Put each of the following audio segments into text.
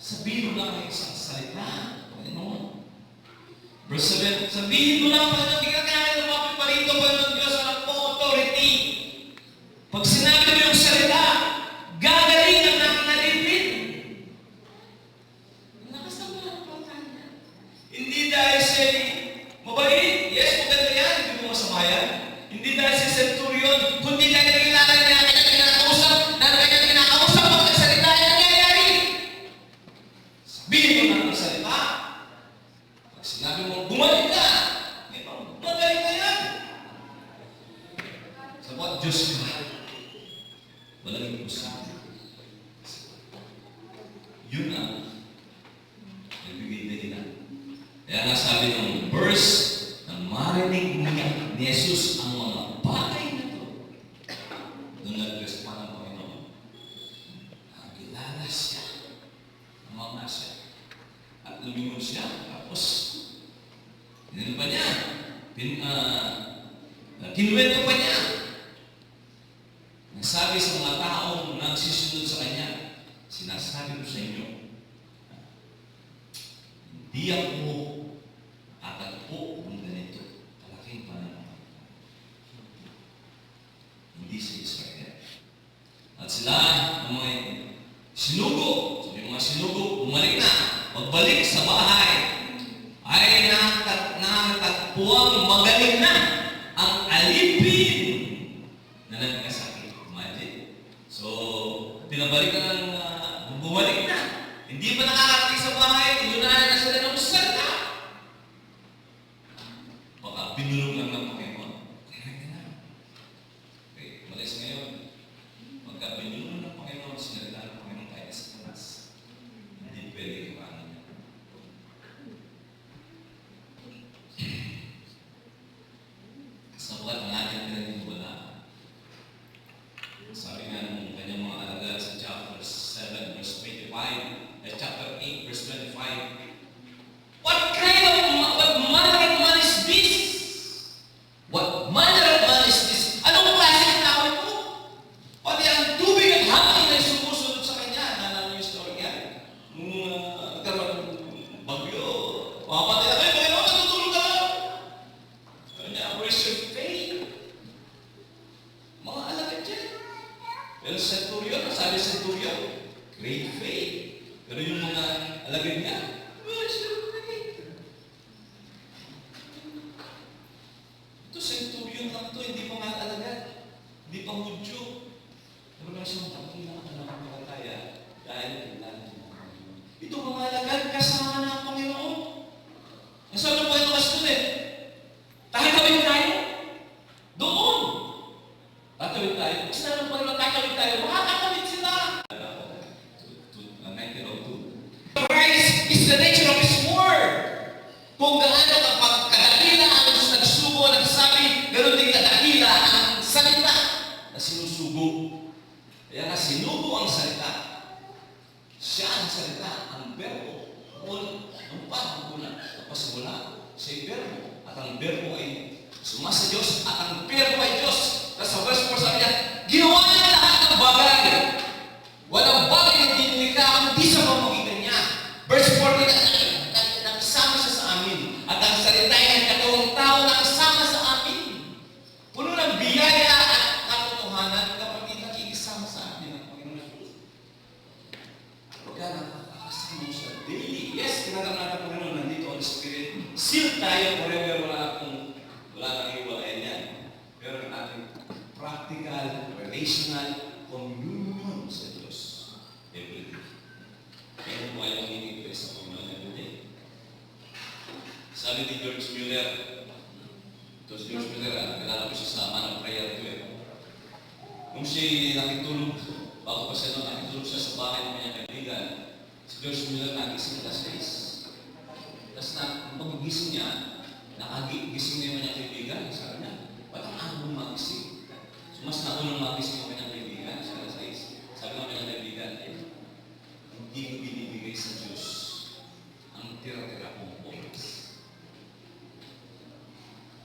Sabihin mo lang ang isang salita. Panginoon. Verse 7, sabihin mo lang, Panginoon, di ka kaya lumapit pa rito, Panginoon Diyos, anak mo, authority. Pag sinabi mo yung salita, gagaling ang nakinalipin. Lakas ng mga napatanda. Hindi dahil siya mabait. Yes, maganda yan. Hindi mo masama yan. Hindi dahil si Centurion, kundi dahil kilala niya kanyang kinakausap, na kanyang kinakausap, pag nagsalita yan nangyayari. Sabihin mo na ang salita. Pag sinabi mo, bumalik ka. Magaling na yan. Sa mga Diyos ka, walang imposible. Yun ang nagbigay na nila. Kaya nga sabi ng verse, na marinig niya ni Jesus ang mga bagay na ito. Doon nag-respond ang Panginoon. Nakilala siya. Namama siya. At lumingon siya. Tapos, hindi pa niya. Kinuwento pa niya. Nagsabi sa mga taong nagsisunod sa kanya, sinasabi ko sa inyo, hindi ako tatagpo ng ganito. Kalaking pananampalataya. Hindi sa Israel. At sila, ang mga sinugo, so yung mga sinugo, bumalik na. Pagbalik sa bahay, ay nakatagpuang magaling na ang alipin na nagkasakit. Imagine. So, pinabalik na bumalik na. Hindi pa nakakarating sa bahay, inunahan na sila ng salita. Baka binulong lang ng Panginoon. Okay, malis ngayon. Pagka binulong ng Panginoon, sinalita ng Panginoon kahit sa tanas. Hindi pwede yung ano niya. Sabagat ang ating pinagmumula. Sabi nga ng kanyang mga alagad sa chapter 7, verse 25, chapter 8, verse 25, what manner of man is this? What manner of man is this? Anong klaseng tao ito? Pati ang tubig at hangin ay sumusunod sa kanya. Nalala niyo yung story niya? Nagkaroon ng bagyo. Mapatay na kayo, Panginoon, natutulog ka lang. Sabi niya, where's your faith? Mga alagad dyan. Pero Centurion, sabi Centurion, great faith. Pero yung mga alagad niya, where's your faith? Ito Centurion lang ito, hindi pa mga alagad. Hindi pa Hudyo. Pero lang siyang takila ka ng palataya dahil kilala niya. Ito mga alagad, kasama na ang Panginoon. Nasaan ang Panginoon kasi ito Tayo kami tayo. Doon. Tatawid tayo. Kasi na ng Panginoon, tatawid tayo. Makakatawid sila. 1902. Christ is the nature of His Word. Kung gaano kapag kadakila ang nagsubo, nagsabi, ganoon din kadakila ang salita na sinusubo. Kaya nga sinubo ang salita. Siya ang salita, ang verbo. Ang pagkukunan. Tapos mula, siya verbo. At ang verbo ay sumasa Diyos. At ang verbo ay Diyos. Tapos sa verse 4 sabi niya, ginawa niya lahat ng bagay. Walang bagay na dinikha kundi sa pamamagitan niya. Verse 4 nakasama siya sa amin. At ang salita ay katawang tao nakasama sa amin. Puno ng biyaya at katotohanan, kapatid nakikisama sa amin ang Panginoon. Kaya nakakasama siya daily. Yes, tinatanong natin Panginoon, nandito ang Spirit. Seal tayo forever, wala nang iwalayan yan. Pero ang ating practical, relational communion sa Diyos every day. Kaya mo ayaw hinigpay sa Panginoon every day. Sabi ni George Mueller, kilala ko siya sa man of prayer to Nung siya nakitulog, bago pa siya nakitulog siya sa bahay ng kanyang kaibigan, si George Mueller nagising alas 6. Tapos pag-gising niya, nakagising niya yung kanyang kaibigan. Sabi niya, ba't ang ako magising? So mas naunang magising yung kanyang kaibigan, siya alas 6. Sabi ng kanyang kaibigan, hindi ko binibigay sa Diyos ang tira-tira kong oras.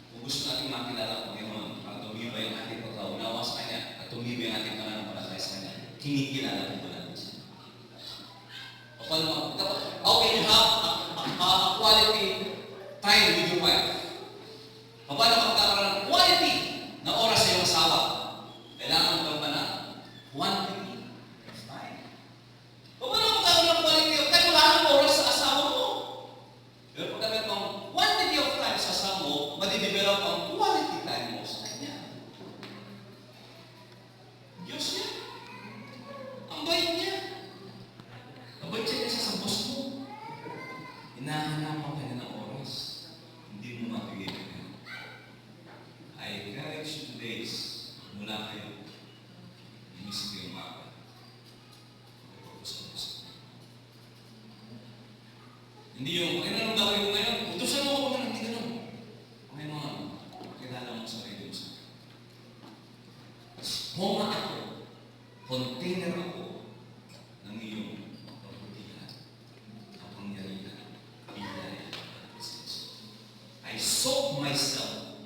Kung gusto natin makilala ang Panginoon, ang tumibay ang ating pagkaunawa sa Kanya, at tumibay ang ating pananampalataya sa Kanya, kinikilala ko ba natin siya? How can you have a quality time with your wife? Paano ka magkakaroon ng quality na oras sa iyong asawa? Kailangan mo ba na quantity of time? Paano ka magkakaroon ng quality of time? Wala kang oras sa asawa mo. Pero pag meron kang quantity of time sa asawa mo, madidevelop ang quality time mo sa kanya. Diyos niya. Ang bait niya. Ang bait siya kasi sa boss mo. Hinahanapan ka na ng oras. Hindi mo mabigay ka. I encourage you today, mula kayo, inisip ko yung mapa. Hindi yung, ay nalang gawin ko ngayon, utusan mo ako na, hindi ganun. Okay mga, kilala mo sa sarili mo sa akin. Homa ako, container ako, ng iyong kabutihan, kapangyarihan, biyaya, at presensya. I soak myself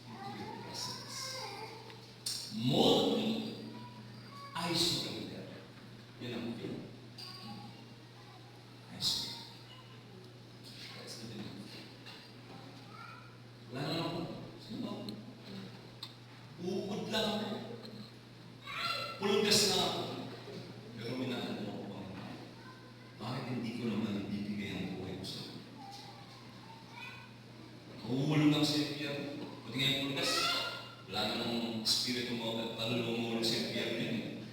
into your presence. Mold me, I surrender. Yun ang feel. I surrender. That's the belief. Wala na ako. Sino ba? Uukod lang ako. Pulgas na ako. Pero minahal mo ako, Panginoon. Bakit hindi ko naman ibibigay ang buhay ko sa iyo? Uulo lang sa impyerno. Pati nga yung pulgas, wala namang espiritu mo at palulong sa impyerno yun.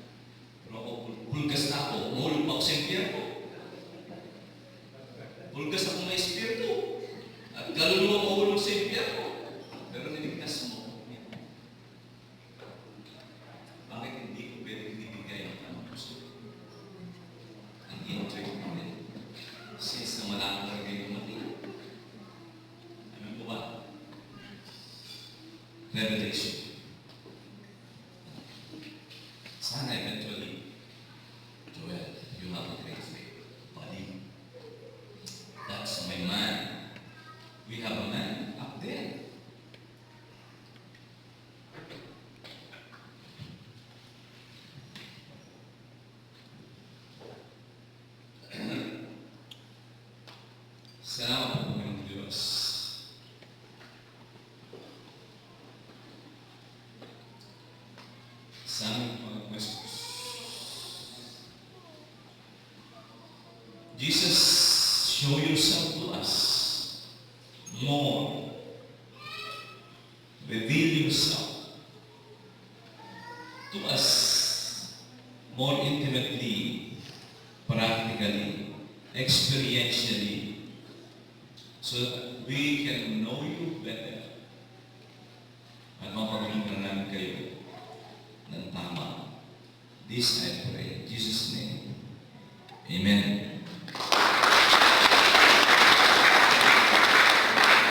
Pero ako, pulgas na ako, umulong pa ako sa impyerno. Pulgas ako may espiritu. At kaluluwa maulong sa impyerno. Pero niligtas mo. Bakit hindi ko pwede ibigay ang puso? Ang intake namin. Since na malaki talaga yung mati. Alam mo ba? Revelation. Sana eventually, Joel, you have a great faith. Buddy. That's my man. We have a man up there. Salamat po ng Diyos. Sa aming Panginoon Jesus. Jesus, show yourself to us more. Reveal yourself to us more intimately, practically, experientially, so that we can know you better at mapagmamahal namin kayo ng tama. This I pray in Jesus' name. Amen.